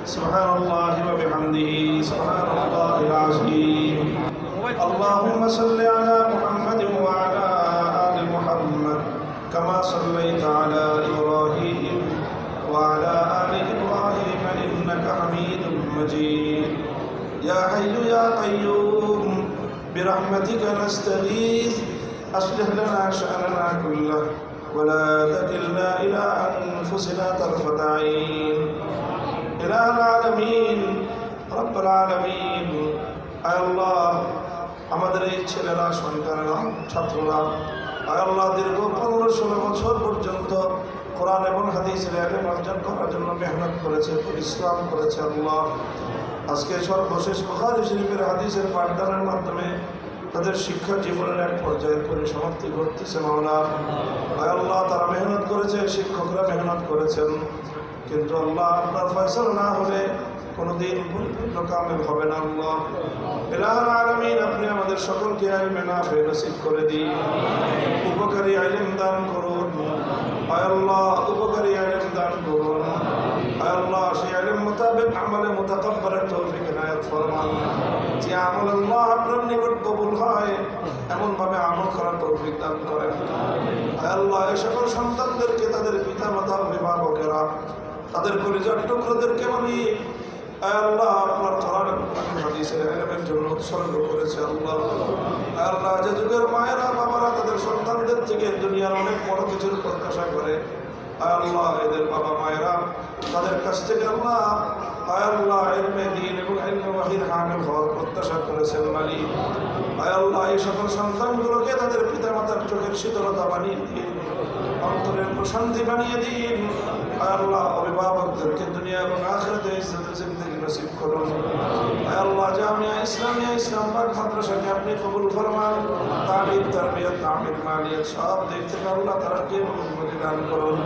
سبحان الله وبحمده سبحان الله العظيم اللهم صل على محمد وعلى آل محمد كما صليت على إبراهيم وعلى آل إبراهيم إنك حميد مجيد يا حي يا قيوم برحمتك نستغيث أصلح لنا شأننا كله ولا تكلنا إلى أنفسنا طرفة عين إله العالمين رب العالمين আয় আল্লাহ আমাদের এই ছেলেরা সন্তানেরা ছাত্ররা আয় আল্লাহ দীর্ঘ 15-16 বছর পর্যন্ত কোরআন এবং হাদিসের ইলম অর্জন করার জন্য মেহনত করেছে পরিশ্রম করেছে আল্লাহ আজকে সর্বশেষ বুখারী শরীফের হাদিসের পাঠদানের মাধ্যমে তাদের শিক্ষা জীবনের এক পর্যায়ের পরিসমাপ্তি ঘটতেছে মাওলা আয় আল্লাহ তারা মেহনত করেছে শিক্ষকরা মেহনত করেছেন কিন্তু আল্লাহ আপনার ফয়সালা না হলে কোনোদিন পরিপূর্ণ কামেল হবে না আল্লাহ ইলাহুল আলামিন আপনি আমাদের সকলকে ইলমে নাফি নসিব করে দিন উপকারী ইলম দান করুন আয় আল্লাহ উপকারী ইলম দান করুন আয় আল্লাহ সেই ইলম মোতাবেক আমলে মুতাকাব্বালের তৌফিক ইনায়াত ফরমান যে আমল আল্লাহ আপনার নিকট কবুল হয় এমন ভাবে আমল করার তৌফিক দান করেন আয় আল্লাহ এই সকল সন্তানদেরকে তাদের পিতামাতা অভিভাবকেরা তাদের পরিজন টুকরোদেরকে মালিক আল্লাহ আপনার কোরআন এবং হাদিসের ইলমের জন্য উৎসর্গ করেছে আল্লাহ আল্লাহ যে যুগের মায়েরা বাবারা তাদের সন্তানদের থেকে দুনিয়ার অনেক বড় কিছুর প্রত্যাশা করে আল্লাহ এদের বাবা মায়েরা তাদের কাছ থেকে আল্লাহ ইলমে দ্বীন এবং ইলমে ওয়াহির হামিল হওয়ার প্রত্যাশা করেছেন মালিক আল্লাহ এই সকল সন্তানগুলোকে তাদের পিতামাতার চোখের শীতলতা বানিয়ে দিন অন্তরের প্রশান্তি বানিয়ে দিন আল্লাহ অভিভাবকদেরকে দুনিয়া এবং আখিরাতে ইজ্জতের জিন্দেগি নসিব করুন আল্লাহ জামিয়া ইসলামিয়া ইসলামাবাদ মাদ্রাসাকে আপনি কবুল ফরমান তালিম তারবিয়ত তামিল মালিয়াত সব দিক থেকে আল্লাহ তারাকে অনুমতি দান করুন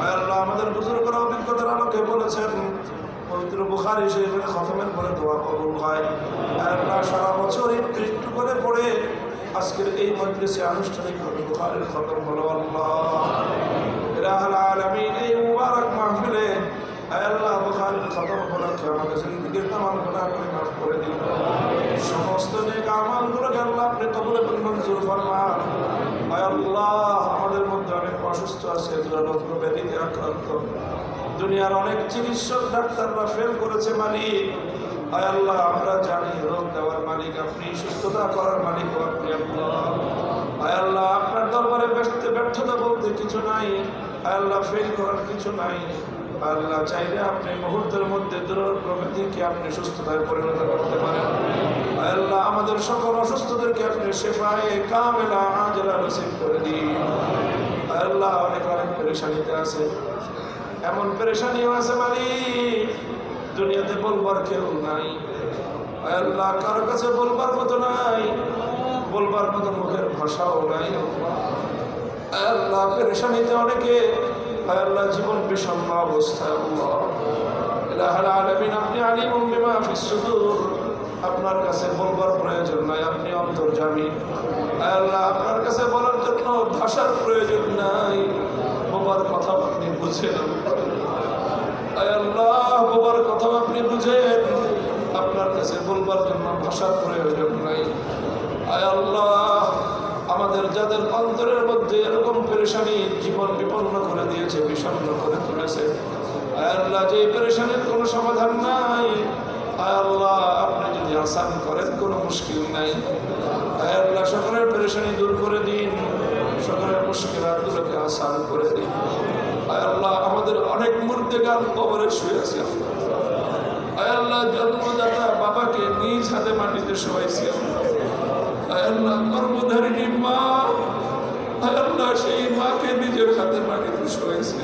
আল্লাহ আমাদের বুজুর্গরা অভিজ্ঞতার আলোকে বলেছেন পবিত্র বুখারী শরীফের খতমের পরে দোয়া কবুল হয় আল্লাহ সারা বছর একটু করে পড়ে আজকের এই মজলিসে আনুষ্ঠানিকভাবে বুখারীর খতম হলো আল্লাহ ইলাহুল আলামিন এই মুবারক মাহফিলে আল্লাহ বুখারীর খতম উপলক্ষে আমাদের জিন্দেগির তামাম গুনাহগুলো মাফ করে দিন সমস্ত নেক আমলগুলোকে আল্লাহ আপনি কবুল এবং মঞ্জুর ফরমান আল্লাহ আমাদের মধ্যে অনেক অসুস্থ আছে রোগ ব্যাধিতে আক্রান্ত দুনিয়ার অনেক চিকিৎসক ডাক্তাররা ফেল করেছে মালিক আয় আল্লাহ আমরা জানি রোগ দেওয়ার মালিক আপনি সুস্থতা করার মালিক আপনি আয় আল্লাহ আপনার দরবারে ব্যর্থতা বলতে কিছু নাই আয় আল্লাহ ফেল করার কিছু নাই আল্লাহ চাইলে আপনি মুহূর্তের মধ্যে দুরূহ ব্যাধিকে আপনি সুস্থতায় পরিণত করতে পারেন আয় আল্লাহ আমাদের সকল অসুস্থদেরকে আপনি শিফায়ে কামিলা আজলা নসিব করে দিন আয় আল্লাহ অনেক পেরেশানিতে আছে এমন পেরেশানিও আছে মালিক দুনিয়াতে বলবার কেউ নাই আল্লাহ কারো কাছে বলবার মতো নাই বলবার মতো মুখের ভাষাও নাই আল্লাহ পেরেশানিতে অনেকে আল্লাহ জীবন বিষণ্ণ অবস্থায় আল্লাহ ইলাহুল আলামিন আপনি আলিমুম বিমা ফিস সুদূর আপনার কাছে বলবার প্রয়োজন নাই আপনি অন্তর্যামী আল্লাহ আপনার কাছে বলার জন্য ভাষার প্রয়োজন নাই বাবার কথা আপনি বুঝেন আল্লাহ বাবার কথা আপনি বুঝেন আপনার কাছে বলবার জন্য ভাষার প্রয়োজন নাই আয় আল্লাহ আমাদের যাদের অন্তরের মধ্যে এরকম পেরেশানি জীবন বিপন্ন করে দিয়েছে বিষণ্ণ করে তুলেছে আয় আল্লাহ যে পেরেশানির কোনো সমাধান নাই আয় আল্লাহ আপনি যদি আসান করেন কোনো মুশকিল নাই আয় আল্লাহ সকলের পেরেশানি দূর করে দিন সকলের মুশকিলাতগুলোকে আসান করে দিন আয় আল্লাহ আমাদের অনেক মুর্দেগান কবরে শুয়ে আছে আয় আল্লাহ জন্মদাতা বাবাকে নিজ হাতে মাটিতে শোয়াইছি আয় আল্লাহ গর্ভধারিণী মা আয় আল্লাহ সেই মাকে নিজের হাতে মাটিতে শোয়াইছি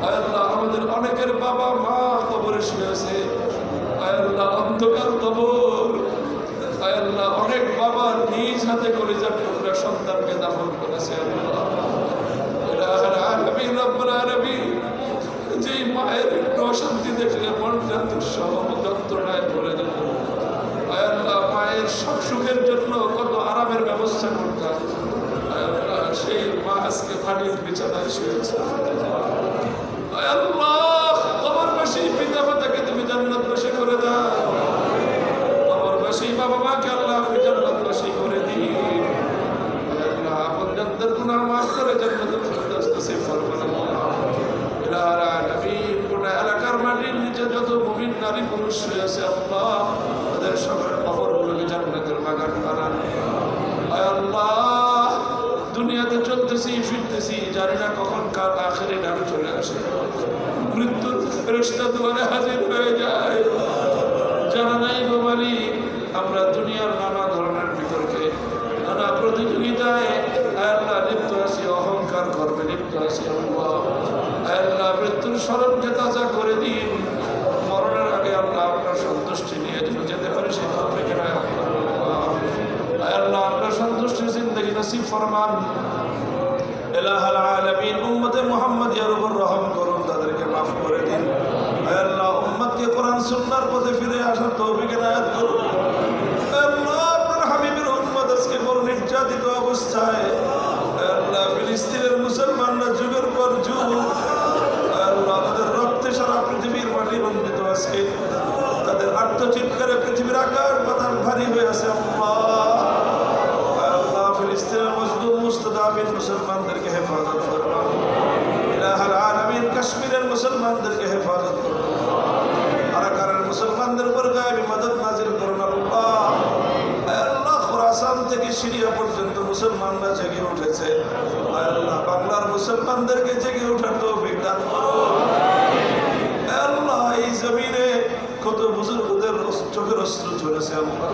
আয় আল্লাহ আমাদের অনেকের বাবা মা কবরে শুয়ে আছে আয় আল্লাহ অন্ধকার কবর আয় আল্লাহ অনেক বাবা নিজ হাতে কলিজার টুকরা সন্তানকে দাফন করেছে আল্লাহ ইলাহুল আলামিন রব্বুল আলামিন যেই মায়ের একটু অশান্তি দেখলে মনটা দুঃসহ যন্ত্রণায় ভরে যেত আয় আল্লাহ মায়ের সব সুখের জন্য কত আরামের ব্যবস্থা করতাম আয় আল্লাহ সেই মা আজকে মাটির বিছানায় শুয়েছে আয় আল্লাহ কবরবাসী পিতা মাতাকে মানুষ শুয়ে আছে আল্লাহ তাদের সকলের কবরগুলোকে জান্নাতের বাগান বানান। আয় আল্লাহ, দুনিয়াতে চলতেছি ফিরতেছি, জানি না কখন কার আখেরি ডাক চলে আসে, মৃত্যুর ফেরেশতা দুয়ারে হাজির হয়ে যায়, জানা নাই গো মালিক। আমরা দুনিয়ার নানা ধরনের বিতর্কে, নানা প্রতিযোগিতায় আল্লাহ লিপ্ত আছি, অহংকার করবে লিপ্ত আছি আল্লাহ। আল্লাহ মৃত্যুর স্মরণকে তাজা করে দিন, মরণের আগে আল্লাহ আপনার সন্তুষ্টি নিয়ে যেন যেতে পারি সেই তৌফিক এনায়েত করুন আল্লাহ। আপনার সন্তুষ্টির জিন্দেগি নসিব ফরমান। ইলাহুল আলামিন, উম্মতে মুহাম্মাদিয়ার উপর রহম করুন, তাদেরকে মাফ করে দিন আল্লাহ। উম্মতকে কোরআন সুন্নাহর পথে ফিরে আসার তৌফিক এনায়েত করুন আল্লাহ। আপনার হাবিবের উম্মত আজকে বড় নির্যাতিত অবস্থায় আল্লাহ, ফিলিস্তিনের মুসলমানরা যুগের পর যুগ আল্লাহ তাদের রক্তে সারা পৃথিবীর মাটি রঞ্জিত আজকে, তাদের আত্মচিৎকারে পৃথিবীর আকাশ বাতাস ভারী হয়ে আছে আল্লাহ। ফিলিস্তিনের মজলুম মুস্তাদাফিন মুসলমানদেরকে হেফাজত ফরমান। ইলাহুল আলামিন, কাশ্মীরের মুসলমানদেরকে হেফাজত করুন, আরাকানের মুসলমানদের উপর গায়েবী মদদ নাজিল করুন আল্লাহ। আল্লাহ, খুরাসান থেকে সিরিয়া পর্যন্ত মুসলমানরা জেগে উঠেছে আল্লাহ, বাংলার মুসলমানদেরকে জেগে ওঠার তৌফিক দান করুন আল্লাহ। এই জমিনে কত বুজুর্গদের চোখের অস্ত্র ঝরেছে আল্লাহ,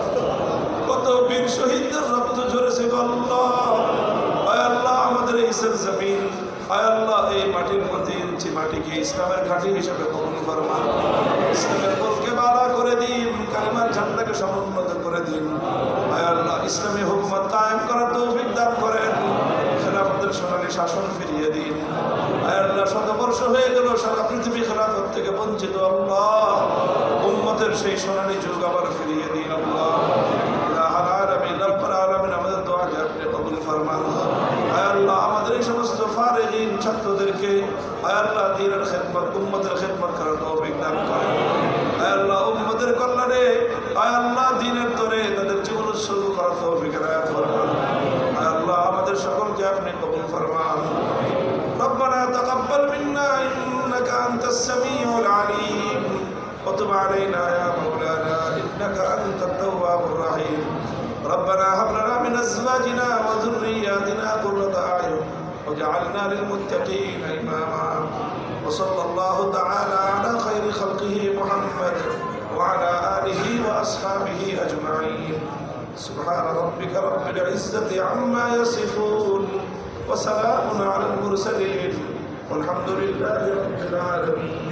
কত বীর শহীদদের রক্ত ঝরেছে আল্লাহ। আল্লাহ, আমাদের এই জমিন আল্লাহ, এই মাটির প্রতি ইঞ্চি মাটিকে ইসলামের ঘাঁটি হিসেবে কবুল ফরমান। ইসলামের পথকে বালা করে দিন, কালিমার ঝান্ডাকে সমুন্নত করে দিন আল্লাহ। ইসলামী হুকুমত কায়েম করার তৌফিক দান করেন, খেলাফতের সোনালী শাসন ফিরিয়ে দিন আল্লাহ। শতবর্ষ হয়ে গেল সারা পৃথিবী খেলাফত থেকে বঞ্চিত আল্লাহ, উম্মতের সেই সোনালী যুগ আবার ফিরিয়ে দিন আল্লাহ। ইলাহুল আলামিন, রব্বুল আলামিন, আমাদের দোয়াকে আপনি কবুল ফরমান আল্লাহ। আমাদের এই সমস্ত ফারিগিন ছাত্রদেরকে আল্লাহ দ্বীনের খেদমত, উম্মতের খেদমত করার তৌফিক দান করেন আল্লাহ। উম্মতের কল্যাণে আল্লাহ দ্বীনের তরে তাদের জীবন উৎসর্গ করার তৌফিক এনায়েত ফরমান আল্লাহ। আমাদের সকলকে আপনি কবুল ফরমান। ربنا تقبل منا إنك أنت السميع العليم وتب علينا يا مولانا إنك أنت التواب الرحيم. ربنا هب لنا من أزواجنا وذرياتنا قرة أعين واجعلنا للمتقين إماما. وصلى الله تعالى على خير خلقه محمد وعلى آله وأصحابه أجمعين. سبحان ربك رب العزة عما يصفون وسلام على المرسلين والحمد لله رب العالمين.